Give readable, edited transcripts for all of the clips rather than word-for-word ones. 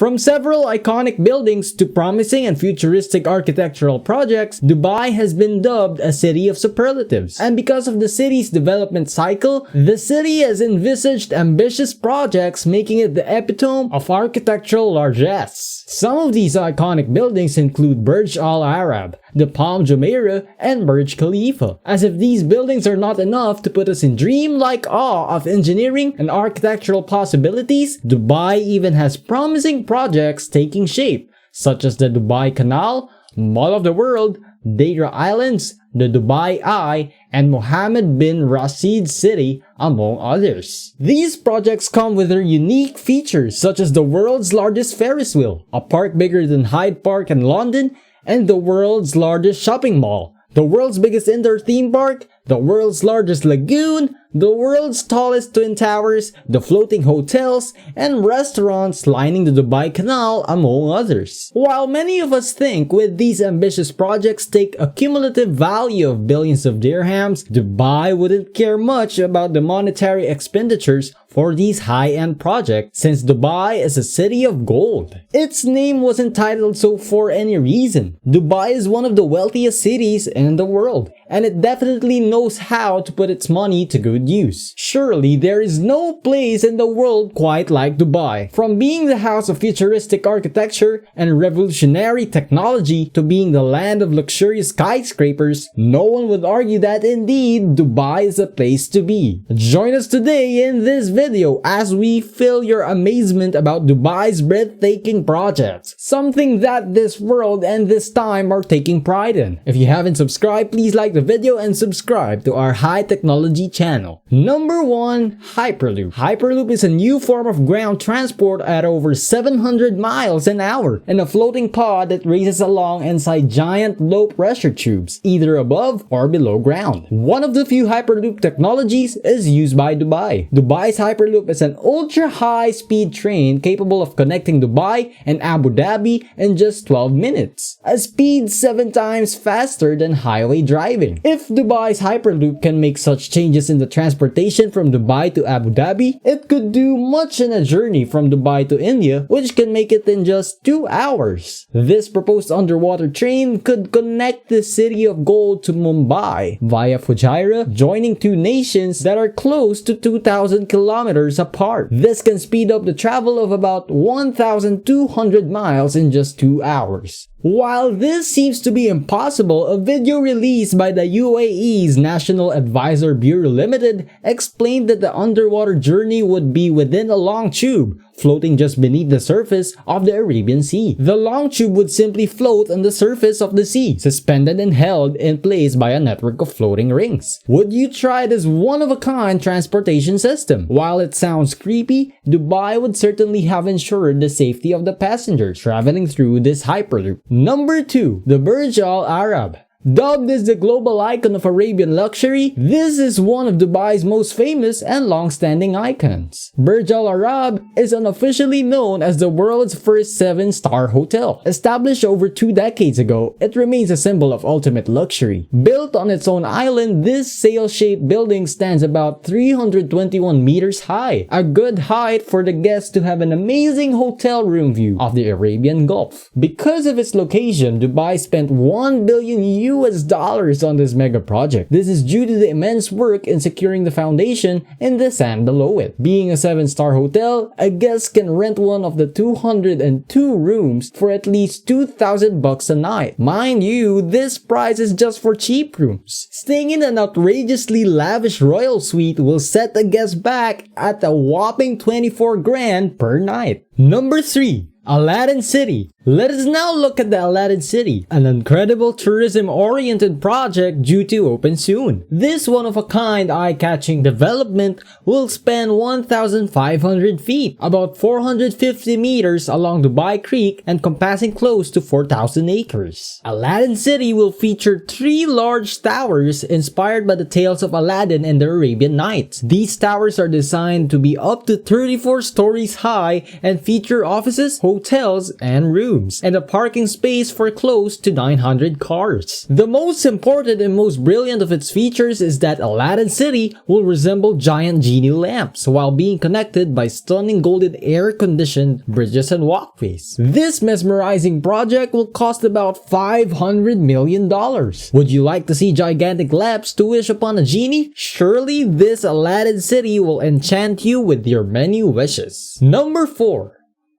From several iconic buildings to promising and futuristic architectural projects, Dubai has been dubbed a city of superlatives. And because of the city's development cycle, the city has envisaged ambitious projects, making it the epitome of architectural largesse. Some of these iconic buildings include Burj Al Arab, the Palm Jumeirah, and Burj Khalifa. As if these buildings are not enough to put us in dream-like awe of engineering and architectural possibilities, Dubai even has promising projects taking shape, such as the Dubai Canal, Mall of the World, Deira Islands, the Dubai Eye, and Mohammed Bin Rashid City, among others. These projects come with their unique features, such as the world's largest Ferris Wheel, a park bigger than Hyde Park in London, and the world's largest shopping mall, the world's biggest indoor theme park, the world's largest lagoon, the world's tallest twin towers, the floating hotels, and restaurants lining the Dubai Canal, among others. While many of us think with these ambitious projects take a cumulative value of billions of dirhams, Dubai wouldn't care much about the monetary expenditures for these high-end projects, since Dubai is a city of gold. Its name wasn't titled so for any reason. Dubai is one of the wealthiest cities in the world, and it definitely knows how to put its money to good use. Surely there is no place in the world quite like Dubai. From being the house of futuristic architecture and revolutionary technology to being the land of luxurious skyscrapers, no one would argue that indeed Dubai is a place to be. Join us today in this video as we fill your amazement about Dubai's breathtaking projects, something that this world and this time are taking pride in. If you haven't subscribed, please like the video and subscribe to our high technology channel. Number 1. Hyperloop. Hyperloop is a new form of ground transport at over 700 miles an hour and a floating pod that races along inside giant low pressure tubes, either above or below ground. One of the few Hyperloop technologies is used by Dubai. Dubai's Hyperloop is an ultra high speed train capable of connecting Dubai and Abu Dhabi in just 12 minutes, a speed 7 times faster than highway driving. If Dubai's Hyperloop can make such changes in the transportation from Dubai to Abu Dhabi, it could do much in a journey from Dubai to India, which can make it in just 2 hours. This proposed underwater train could connect the city of gold to Mumbai via Fujairah, joining two nations that are close to 2,000 kilometers apart. This can speed up the travel of about 1,200 miles in just 2 hours. While this seems to be impossible, a video released by the UAE's National Advisor Bureau Limited explained that the underwater journey would be within a long tube, floating just beneath the surface of the Arabian Sea. The long tube would simply float on the surface of the sea, suspended and held in place by a network of floating rings. Would you try this one-of-a-kind transportation system? While it sounds creepy, Dubai would certainly have ensured the safety of the passengers traveling through this Hyperloop. Number 2. The Burj Al Arab. Dubbed as the global icon of Arabian luxury, this is one of Dubai's most famous and long-standing icons. Burj Al Arab is unofficially known as the world's first 7-star hotel. Established over 2 decades ago, it remains a symbol of ultimate luxury. Built on its own island, this sail-shaped building stands about 321 meters high, a good height for the guests to have an amazing hotel room view of the Arabian Gulf. Because of its location, Dubai spent $1 billion on this mega project. This is due to the immense work in securing the foundation in the sand below it. Being a 7-star hotel, a guest can rent one of the 202 rooms for at least $2,000 a night. Mind you, this price is just for cheap rooms. Staying in an outrageously lavish royal suite will set the guest back at a whopping 24 grand per night. Number 3. Aladdin City. Let us now look at the Aladdin City, an incredible tourism-oriented project due to open soon. This one-of-a-kind eye-catching development will span 1,500 feet, about 450 meters along Dubai Creek and compassing close to 4,000 acres. Aladdin City will feature 3 large towers inspired by the tales of Aladdin and the Arabian Nights. These towers are designed to be up to 34 stories high and feature offices, hotels and rooms, and a parking space for close to 900 cars. The most important and most brilliant of its features is that Aladdin City will resemble giant genie lamps while being connected by stunning golden air-conditioned bridges and walkways. This mesmerizing project will cost about $500 million. Would you like to see gigantic lamps to wish upon a genie? Surely this Aladdin City will enchant you with your many wishes. Number 4.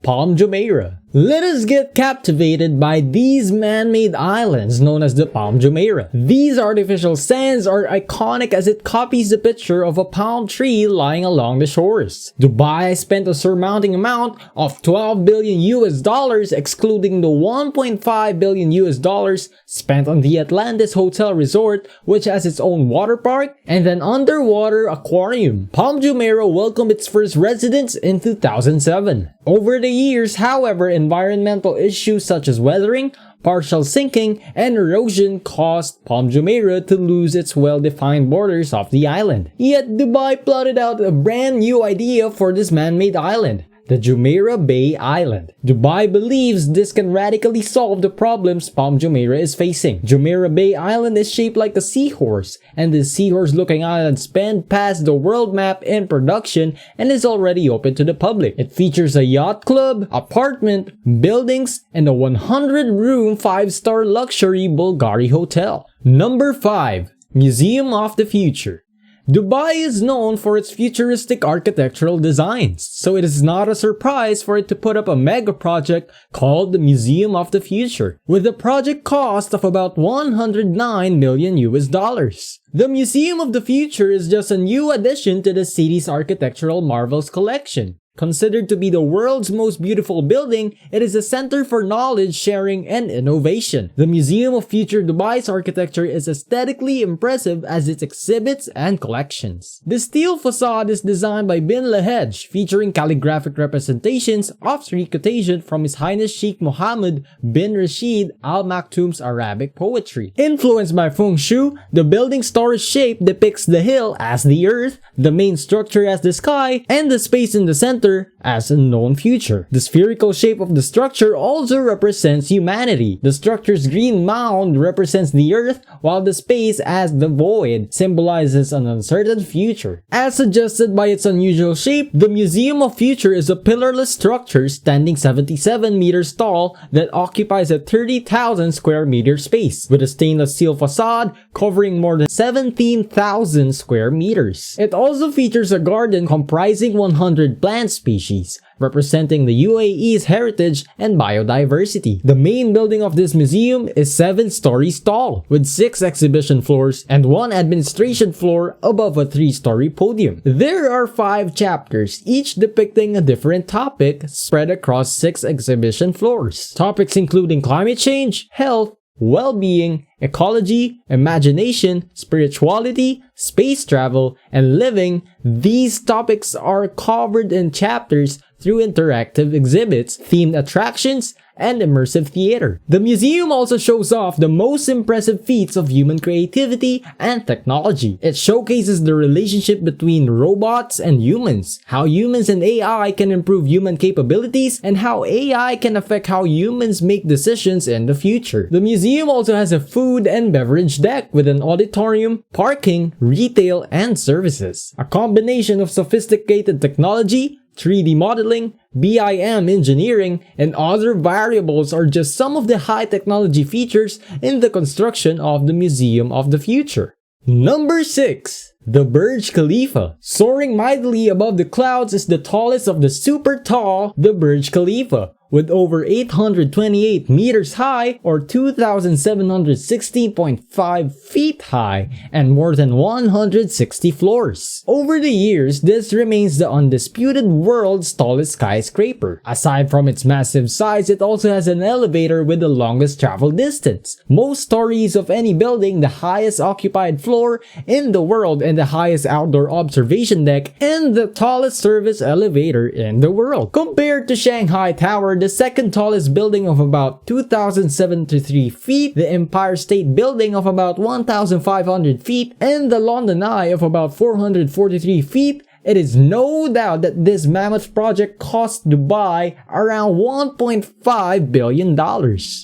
Palm Jumeirah. Let us get captivated by these man-made islands known as the Palm Jumeirah. These artificial sands are iconic as it copies the picture of a palm tree lying along the shores. Dubai spent a surmounting amount of 12 billion US dollars, excluding the 1.5 billion US dollars spent on the Atlantis Hotel Resort, which has its own water park and an underwater aquarium. Palm Jumeirah welcomed its first residents in 2007. Over the years, however, environmental issues such as weathering, partial sinking, and erosion caused Palm Jumeirah to lose its well-defined borders of the island. Yet Dubai plotted out a brand new idea for this man-made island: the Jumeirah Bay Island. Dubai believes this can radically solve the problems Palm Jumeirah is facing. Jumeirah Bay Island is shaped like a seahorse, and this seahorse-looking island spanned past the world map in production and is already open to the public. It features a yacht club, apartment, buildings, and a 100-room 5-star luxury Bulgari hotel. Number 5. Museum of the Future. Dubai is known for its futuristic architectural designs, so it is not a surprise for it to put up a mega project called the Museum of the Future, with a project cost of about 109 million US dollars. The Museum of the Future is just a new addition to the city's architectural marvels collection. Considered to be the world's most beautiful building, it is a center for knowledge sharing and innovation. The Museum of Future Dubai's architecture is aesthetically impressive as its exhibits and collections. The steel facade is designed by Bin Lahej, featuring calligraphic representations of three quotations from His Highness Sheikh Mohammed Bin Rashid Al Maktoum's Arabic poetry. Influenced by Feng Shui, the building's story shape depicts the hill as the earth, the main structure as the sky, and the space in the center as a known future. The spherical shape of the structure also represents humanity. The structure's green mound represents the earth, while the space as the void symbolizes an uncertain future. As suggested by its unusual shape, the Museum of Future is a pillarless structure standing 77 meters tall that occupies a 30,000 square meter space, with a stainless steel facade covering more than 17,000 square meters. It also features a garden comprising 100 plant species, representing the UAE's heritage and biodiversity. The main building of this museum is 7 stories tall, with 6 exhibition floors and 1 administration floor above a 3-story podium. There are 5 chapters, each depicting a different topic spread across 6 exhibition floors. Topics including climate change, health, well-being, ecology, imagination, spirituality, space travel, and living. These topics are covered in chapters through interactive exhibits, themed attractions, and immersive theater. The museum also shows off the most impressive feats of human creativity and technology. It showcases the relationship between robots and humans, how humans and AI can improve human capabilities, and how AI can affect how humans make decisions in the future. The museum also has a food and beverage deck with an auditorium, parking, retail, and services. A combination of sophisticated technology, 3D modeling, BIM engineering, and other variables are just some of the high technology features in the construction of the Museum of the Future. Number 6. The Burj Khalifa. Soaring mightily above the clouds is the tallest of the super tall, the Burj Khalifa, with over 828 meters high or 2,716.5 feet high and more than 160 floors. Over the years, this remains the undisputed world's tallest skyscraper. Aside from its massive size, it also has an elevator with the longest travel distance. Most stories of any building, the highest occupied floor in the world, and the highest outdoor observation deck, and the tallest service elevator in the world. Compared to Shanghai Tower, the second tallest building of about 2,073 feet, the Empire State Building of about 1,500 feet, and the London Eye of about 443 feet, It is no doubt that this mammoth project cost Dubai around $1.5 billion.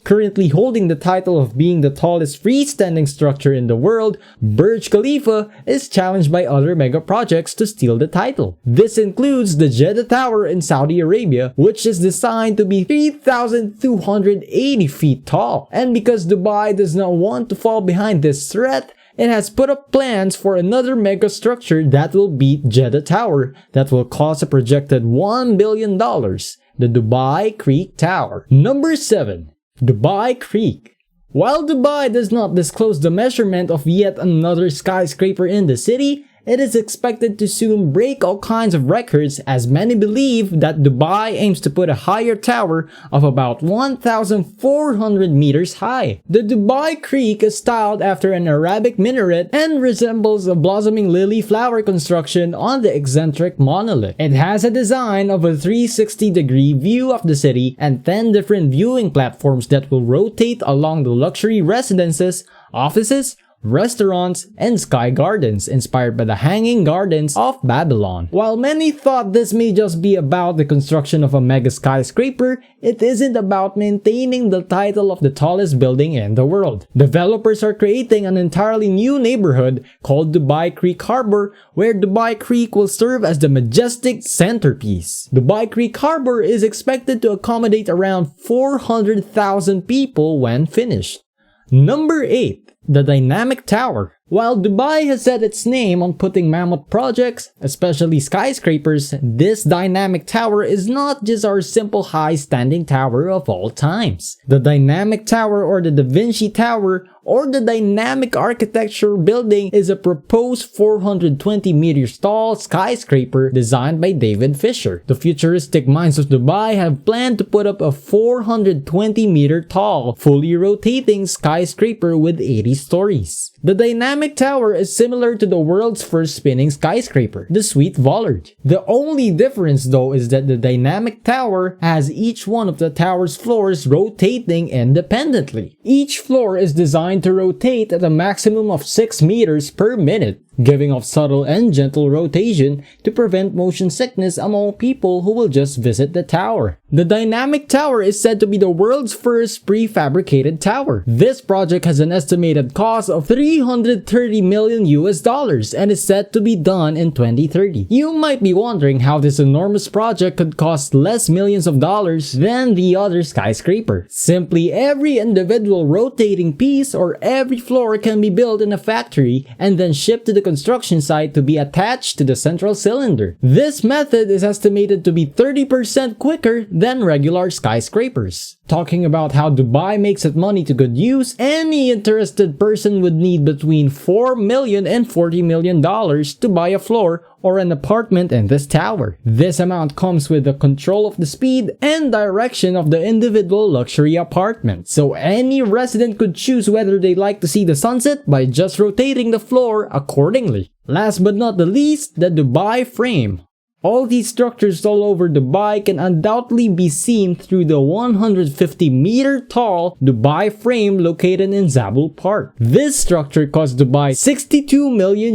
Currently holding the title of being the tallest freestanding structure in the world, Burj Khalifa is challenged by other mega projects to steal the title. This includes the Jeddah Tower in Saudi Arabia, which is designed to be 3,280 feet tall. And because Dubai does not want to fall behind this threat, it has put up plans for another mega structure that will beat Jeddah Tower that will cost a projected $1 billion, the Dubai Creek Tower. Number 7. Dubai Creek. While Dubai does not disclose the measurement of yet another skyscraper in the city, it is expected to soon break all kinds of records, as many believe that Dubai aims to put a higher tower of about 1,400 meters high. The Dubai Creek is styled after an Arabic minaret and resembles a blossoming lily flower construction on the eccentric monolith. It has a design of a 360-degree view of the city and 10 different viewing platforms that will rotate along the luxury residences, offices, restaurants, and sky gardens inspired by the Hanging Gardens of Babylon. While many thought this may just be about the construction of a mega skyscraper, it isn't about maintaining the title of the tallest building in the world. Developers are creating an entirely new neighborhood called Dubai Creek Harbor, where Dubai Creek will serve as the majestic centerpiece. Dubai Creek Harbor is expected to accommodate around 400,000 people when finished. Number 8. The Dynamic Tower. While Dubai has set its name on putting mammoth projects, especially skyscrapers, this dynamic tower is not just our simple high-standing tower of all times. The Dynamic Tower, or the Da Vinci Tower, or the Dynamic Architecture building, is a proposed 420 meters tall skyscraper designed by David Fisher. The futuristic minds of Dubai have planned to put up a 420 meter tall, fully rotating skyscraper with 80 stories. The Dynamic Tower is similar to the world's first spinning skyscraper, the Sweet Vollard. The only difference though is that the Dynamic Tower has each one of the tower's floors rotating independently. Each floor is designed to rotate at a maximum of 6 meters per minute, giving off subtle and gentle rotation to prevent motion sickness among people who will just visit the tower. The Dynamic Tower is said to be the world's first prefabricated tower. This project has an estimated cost of $330 million and is set to be done in 2030. You might be wondering how this enormous project could cost less millions of dollars than the other skyscraper. Simply, every individual rotating piece or every floor can be built in a factory and then shipped to the construction site to be attached to the central cylinder. This method is estimated to be 30% quicker than regular skyscrapers. Talking about how Dubai makes its money to good use, any interested person would need between $4 million and $40 million to buy a floor or an apartment in this tower. This amount comes with the control of the speed and direction of the individual luxury apartment. So any resident could choose whether they like to see the sunset by just rotating the floor accordingly. Last but not the least, the Dubai frame. All these structures all over Dubai can undoubtedly be seen through the 150-meter tall Dubai frame located in Zabul Park. This structure cost Dubai $62 million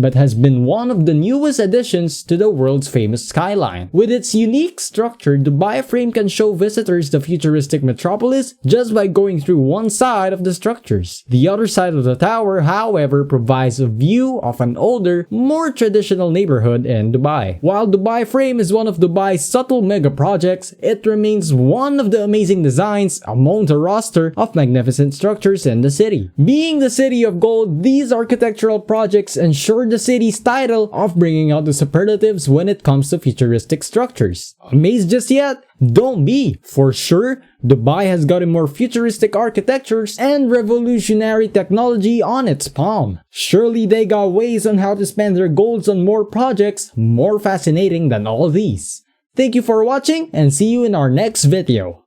but has been one of the newest additions to the world's famous skyline. With its unique structure, Dubai frame can show visitors the futuristic metropolis just by going through one side of the structures. The other side of the tower, however, provides a view of an older, more traditional neighborhood in Dubai. While Dubai frame is one of Dubai's subtle mega projects, it remains one of the amazing designs among the roster of magnificent structures in the city. Being the city of gold, these architectural projects ensure the city's title of bringing out the superlatives when it comes to futuristic structures. Amazed just yet? Don't be! For sure, Dubai has gotten more futuristic architectures and revolutionary technology on its palm. Surely they got ways on how to spend their golds on more projects more fascinating than all these. Thank you for watching and see you in our next video.